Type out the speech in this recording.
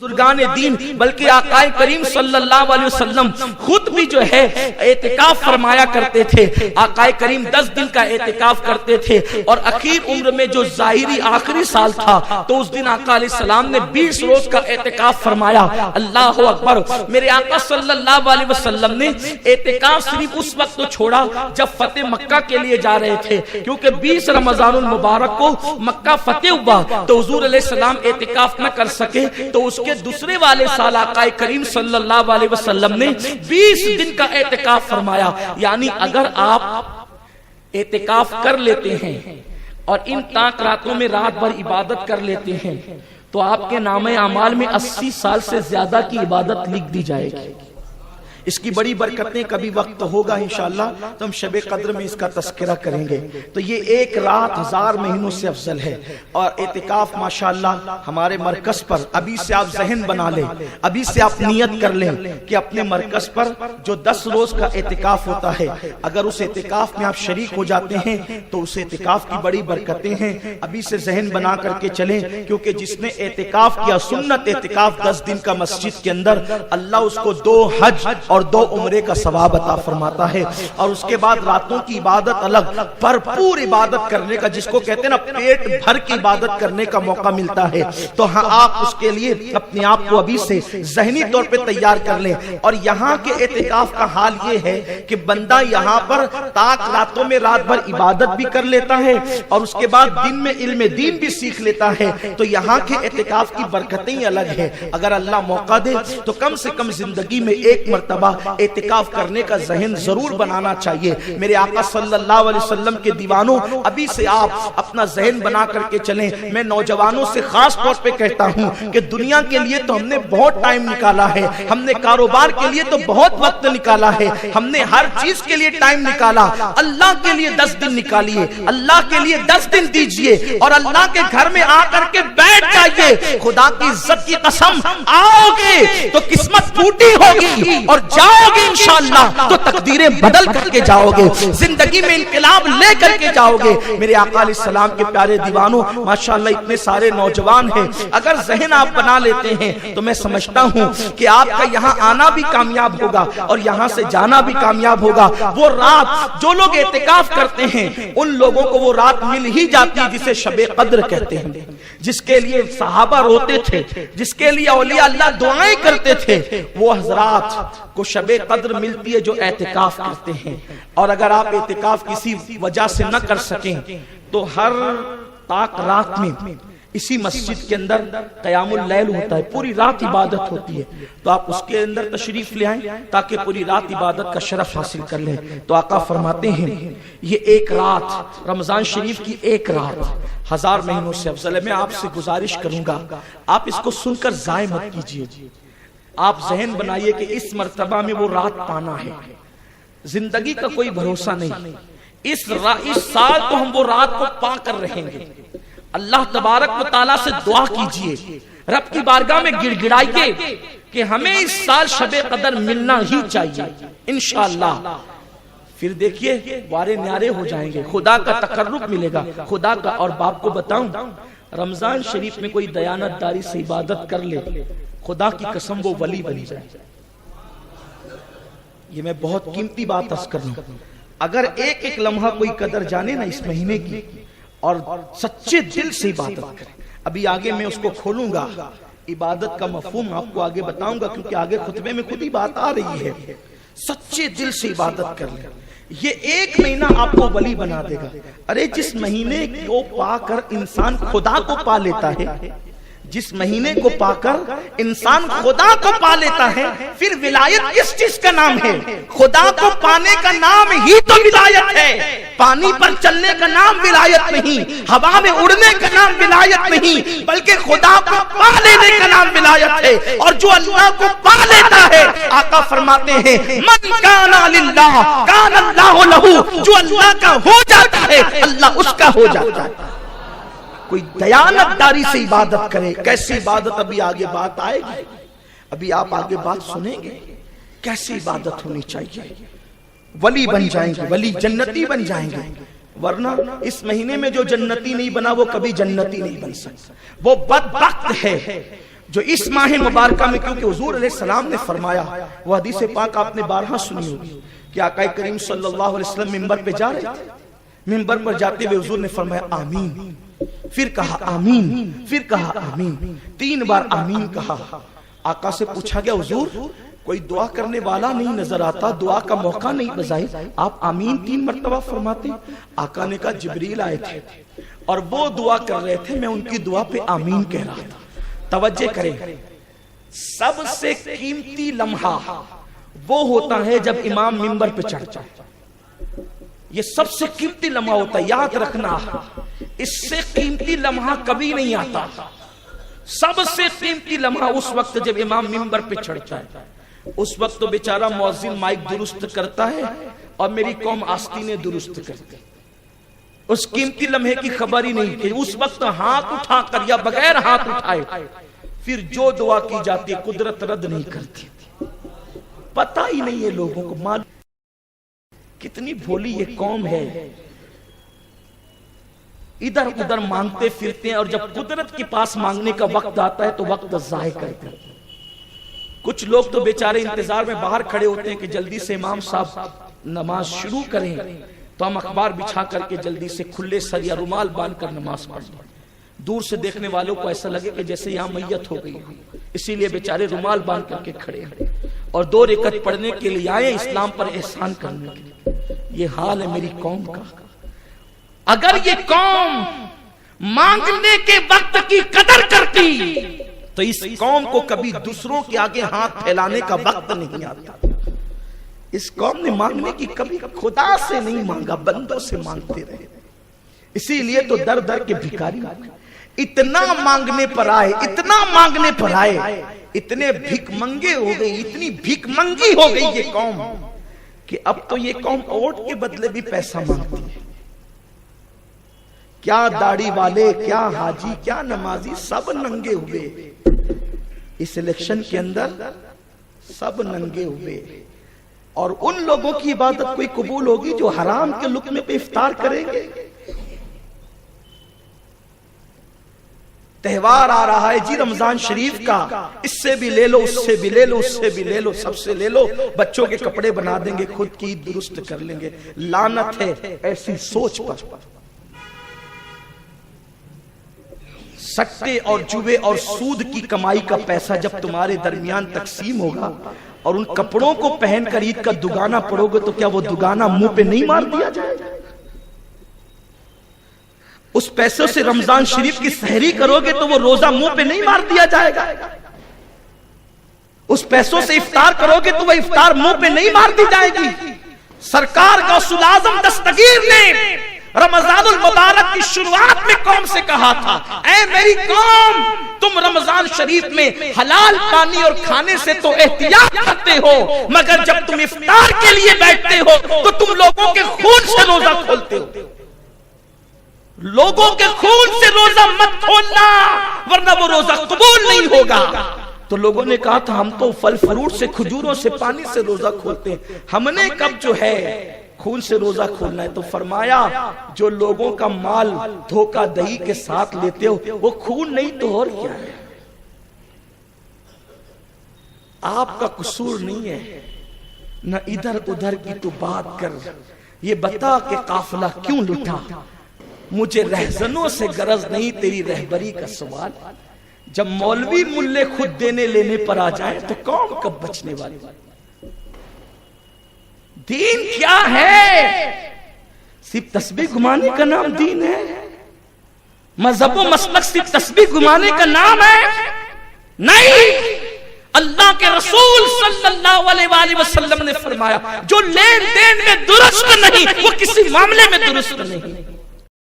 بزرگان دین بلکہ آقا کریم صلی اللہ علیہ وسلم خود بھی جو ہے اعتکاف فرمایا کرتے تھے۔ آقا کریم 10 دن کا اعتکاف کرتے تھے اور اخیر عمر میں جو ظاہری آخری سال تھا تو اس دن آقا علیہ السلام نے 20 روز کا اعتکاف فرمایا۔ اللہ اکبر۔ میرے آقا صلی اللہ علیہ وسلم نے اعتکاف صرف اس وقت تو چھوڑا جب فتح مکہ کے لیے جا رہے تھے، کیونکہ 20 رمضان المبارک کو مکہ فتح ہوا تو حضور علیہ السلام اعتکاف نہ کر سکے، تو اس کے دوسرے والے سال آقا کریم صلی اللہ علیہ وسلم نے 20 دن کا اعتکاف فرمایا۔ یعنی اگر آپ اعتکاف کر لیتے ہیں اور ان تاک راتوں میں رات بھر عبادت کر لیتے ہیں تو آپ کے نامہ اعمال میں 80 سال سے زیادہ کی عبادت لکھ دی جائے گی۔ اس کی بڑی برکتیں کبھی وقت ہوگا انشاءاللہ تو ہم شب قدر میں اس کا تذکرہ کریں گے۔ تو یہ ایک رات 1000 مہینوں سے افضل ہے، اور اعتکاف ماشاءاللہ ہمارے مرکز پر ابھی سے آپ ذہن بنا لیں، ابھی سے آپ نیت کر لیں کہ اپنے مرکز پر جو 10 روز کا اعتکاف ہوتا ہے، اگر اس اعتکاف میں آپ شریک ہو جاتے ہیں تو اس اعتکاف کی بڑی برکتیں ہیں۔ ابھی سے ذہن بنا کر کے چلیں، کیونکہ جس نے اعتکاف کیا سنت اعتکاف 10 دن کا مسجد کے اندر، اللہ اس کو 2 حج اور 2 عمرے کا ثواب عطا فرماتا ہے۔ اور اس کے بعد راتوں کی عبادت الگ، بھرپور عبادت کرنے کا، جس کو کہتے ہیں نا پیٹ بھر کی عبادت کرنے کا موقع ملتا ہے، تو ہاں آپ اس کے لیے اپنے آپ کو ابھی سے ذہنی طور پہ تیار کر لیں۔ اور یہاں کے اعتکاف کا حال یہ ہے کہ بندہ یہاں پر تاک راتوں میں رات بھر عبادت بھی کر لیتا ہے اور اس کے بعد دن میں علم دین بھی سیکھ لیتا ہے۔ تو یہاں کے اعتکاف کی برکتیں الگ ہیں۔ اگر اللہ موقع دے تو کم سے کم زندگی میں ایک مرتبہ اعتکاف کرنے کا ذہن ضرور بنانا چاہیے۔ میرے آقا صلی اللہ علیہ وسلم کے دیوانوں، ابھی سے آپ اپنا ذہن بنا کر کے چلیں۔ میں نوجوانوں سے خاص طور پہ کہتا ہوں کہ دنیا کے لیے تو ہم نے بہت ٹائم نکالا ہے، ہم نے کاروبار کے لیے تو بہت وقت نکالا ہے، ہم نے ہر چیز کے لیے ٹائم نکالا۔ اللہ کے لیے 10 دن نکالیے، اللہ کے لیے 10 دن دیجئے اور اللہ کے گھر میں آ کر کے بیٹھ جائیے۔ خدا کی عزت کی قسم، آؤ گے تو قسمت ٹوٹی ہوگی اور جاؤ گے انشاءاللہ تو تقدیریں بدل کر کے جاؤ گے، زندگی میں انقلاب لے کر کے جاؤ گے۔ میرے آقا علیہ السلام کے پیارے دیوانوں، ماشاءاللہ اتنے سارے نوجوان ہیں، اگر ذہن آپ بنا لیتے ہیں تو میں سمجھتا ہوں کہ آپ کا یہاں آنا بھی کامیاب ہوگا اور یہاں سے جانا بھی کامیاب ہوگا۔ وہ رات جو لوگ اعتکاف کرتے ہیں ان لوگوں کو وہ رات مل ہی جاتی ہے جسے شب قدر کہتے ہیں، جس کے لیے صحابہ روتے تھے، جس کے لیے اولیاء اللہ دعائیں کرتے تھے، وہ حضرات کو شب قدر ملتی ہے جو اعتکاف کرتے ہیں۔ اور اگر آپ اعتکاف کسی وجہ سے نہ کر سکیں تو ہر تاک رات میں اسی مسجد کے اندر قیام اللیل ہوتا ہے، پوری رات عبادت ہوتی ہے، تو آپ اس کے اندر تشریف لے آئیں تاکہ پوری رات عبادت کا شرف حاصل کر لیں۔ تو آقا فرماتے ہیں یہ ایک رات، رمضان شریف کی ایک رات 1000 مہینوں سے افضل ہے۔ میں آپ سے گزارش کروں گا آپ اس کو سن کر ضائع مت کیجیے، آپ ذہن بنائیے کہ اس مرتبہ میں وہ رات پانا ہے۔ زندگی کا کوئی بھروسہ نہیں، اس سال تو ہم وہ رات کو پا کر رہیں گے۔ اللہ تبارک و تعالیٰ سے دعا کیجئے، رب کی بارگاہ میں گڑ گڑائیے کہ ہمیں اس سال شب قدر ملنا ہی چاہیے انشاءاللہ۔ پھر دیکھیے وارے نیارے ہو جائیں گے، خدا کا تقرب ملے گا، خدا کا۔ اور باپ کو بتاؤں، رمضان شریف میں کوئی دیانت داری سے عبادت کر لے، خدا کی قسم وہ ولی بنی جائے۔ یہ میں بہت قیمتی بات عرض کر رہا ہوں۔ اگر ایک ایک لمحہ کوئی قدر جانے نا اس مہینے کی اور سچے دل سے عبادت کرے، ابھی آگے میں اس کو کھولوں گا، عبادت کا مفہوم آپ کو آگے بتاؤں گا، کیونکہ آگے خطبے میں خود ہی بات آ رہی ہے۔ سچے دل سے عبادت کر لیں، یہ ایک مہینہ آپ کو ولی بنا دے گا۔ ارے جس مہینے کو پا کر انسان خدا کو پا لیتا ہے، جس مہینے کو پا کر انسان خدا کو پا لیتا ہے، پھر ولایت کس چیز کا نام ہے؟ خدا کو پانے کا نام ہی تو ولایت ہے۔ پانی پر چلنے کا نام ولایت نہیں، ہوا میں اڑنے کا نام ولایت نہیں، بلکہ خدا کو پا لینے کا نام ولایت ہے۔ اور جو اللہ کو پا لیتا ہے، آقا فرماتے ہیں من کان للہ کان اللہ لہ، جو اللہ کا ہو جاتا ہے اللہ اس کا ہو جاتا ہے۔ کوئی دیانت داری سے عبادت کرے، کیسی عبادت ابھی آگے بات آئے گی، ابھی آپ آگے بات سنیں گے کیسی عبادت ہونی چاہیے۔ ولی بن جائیں گے، ولی جنتی بن جائیں گے، ورنہ اس مہینے میں جو جنتی نہیں بنا وہ کبھی جنتی نہیں بن سکتا۔ وہ بدبخت ہے جو اس ماہ مبارکہ میں، کیونکہ حضور علیہ السلام نے فرمایا، وہ حدیث پاک آپ نے بارہا سنی ہوگی کہ آقا کریم صلی اللہ علیہ وسلم منبر پہ جا رہے تھے، منبر پر جاتے ہوئے حضور نے فرمایا آمین، پھر کہا آمین، پھر کہا آمین، 3 بار آمین کہا۔ آقا سے پوچھا گیا حضور کوئی دعا کرنے والا نہیں نظر آتا، دعا کا موقع نہیں بظاہر، آپ آمین 3 مرتبہ فرماتے؟ آقا نے کہا جبریل آئے تھے اور وہ دعا کر رہے تھے، میں ان کی دعا پہ آمین کہہ رہا تھا۔ توجہ کریں، سب سے قیمتی لمحہ وہ ہوتا ہے جب امام منبر پہ چڑھتا ہے، یہ سب سے قیمتی لمحہ ہوتا ہے، یاد رکھنا، اس سے قیمتی لمحہ کبھی نہیں آتا۔ سب سے قیمتی لمحہ اس وقت جب امام منبر پہ چڑھتا ہے، اس وقت تو بیچارہ مؤذن مائک درست کرتا ہے اور میری قوم آستینیں درست کرتی، اس قیمتی لمحے کی خبر ہی نہیں تھی۔ اس وقت ہاتھ اٹھا کر یا بغیر ہاتھ اٹھائے پھر جو دعا کی جاتی ہے قدرت رد نہیں کرتی، پتہ ہی نہیں ہے لوگوں کو، معلوم کتنی بھولی یہ قوم ہے، ادھر ادھر مانگتے پھرتے ہیں اور جب قدرت کے پاس مانگنے کا وقت آتا ہے تو وقت ضائع کرتے ہیں۔ کچھ لوگ تو بیچارے انتظار میں باہر کھڑے ہوتے ہیں کہ جلدی سے امام صاحب نماز شروع کریں تو ہم اخبار بچھا کر کے جلدی سے کھلے سر یا رومال باندھ کر نماز پڑھ لیں۔ دور سے دیکھنے والوں کو ایسا لگے کہ جیسے یہاں میت ہو گئی، اسی لیے بیچارے رومال باندھ کر کے کھڑے ہیں اور 2 رکعت پڑھنے کے لیے آئے اسلام پر احسان کرنے کے لیے۔ یہ حال ہے میری قوم کا۔ اگر یہ قوم مانگنے کے وقت کی قدر کرتی تو اس قوم کو کبھی دوسروں کے آگے ہاتھ پھیلانے کا وقت نہیں آتا۔ اس قوم نے مانگنے کی کبھی خدا سے نہیں مانگا، بندوں سے مانگتے رہے، اسی لیے تو در در کے بھکاری اتنا مانگنے پر آئے، اتنا مانگنے پر آئے، اتنے بھیک منگے ہو گئی، اتنی بھیک منگی ہو گئی یہ قوم کہ اب تو یہ قوم ووٹ کے بدلے بھی پیسہ مانگتی ہے۔ کیا داڑھی والے، کیا حاجی، کیا نمازی، سب ننگے ہوئے اس الیکشن کے اندر، سب ننگے ہوئے۔ اور ان لوگوں کی عبادت کوئی قبول ہوگی جو حرام کے لقمے پہ افطار کریں گے؟ تہوار آ رہا ہے جی رمضان شریف کا، اس سے بھی لے لو، اس سے بھی لے لو، اس سے بھی لے لو، سب سے لے لو، بچوں کے کپڑے بنا دیں گے، خود کی درست کر لیں گے۔ لعنت ہے ایسی سوچ پر۔ سٹے اور جوے اور سود کی کمائی کا پیسہ جب تمہارے درمیان تقسیم ہوگا اور ان کپڑوں کو پہن کر عید کا دگانا پڑو گے تو کیا وہ دگانا منہ پہ نہیں مار دیا جائے گا؟ اس پیسوں سے رمضان شریف کی سحری کرو گے تو وہ روزہ منہ پہ نہیں مار دیا جائے گا؟ اس پیسوں سے افطار کرو گے تو وہ افطار منہ پہ نہیں مار دی جائے گی؟ سرکار غوث الاعظم دستگیر نے رمضان المبارک کی شروعات میں قوم سے کہا تھا، اے میری قوم، تم رمضان شریف میں حلال پانی اور کھانے سے تو احتیاط کرتے ہو، مگر جب تم افطار کے لیے بیٹھتے ہو تو تم لوگوں کے خون سے روزہ کھولتے ہو۔ لوگوں کے خون سے روزہ مت کھولنا ورنہ وہ روزہ قبول نہیں ہوگا۔ تو لوگوں نے کہا تھا ہم تو پھل فروٹ سے، کھجوروں سے، پانی سے روزہ کھولتے ہیں، ہم نے کب جو ہے خون سے روزہ کھولنا ہے؟ تو فرمایا جو لوگوں کا مال دھوکہ دہی کے ساتھ لیتے ہو وہ خون نہیں تو اور کیا ہے؟ آپ کا قصور نہیں ہے، نہ ادھر ادھر کی تو بات کر، یہ بتا کہ قافلہ کیوں لٹا؟ مجھے رہزنوں سے غرض نہیں تیری رہبری کا سوال، جب مولوی ملے خود دینے لینے پر آ جائیں تو قوم کب بچنے والی؟ دین کیا ہے؟ صرف تسبیح گھمانے کا نام دین ہے؟ مذہب و مسلک صرف تسبیح گھمانے کا نام ہے؟ نہیں، اللہ کے رسول صلی اللہ علیہ وآلہ وسلم نے فرمایا جو لین دین میں درست نہیں وہ کسی معاملے میں درست نہیں۔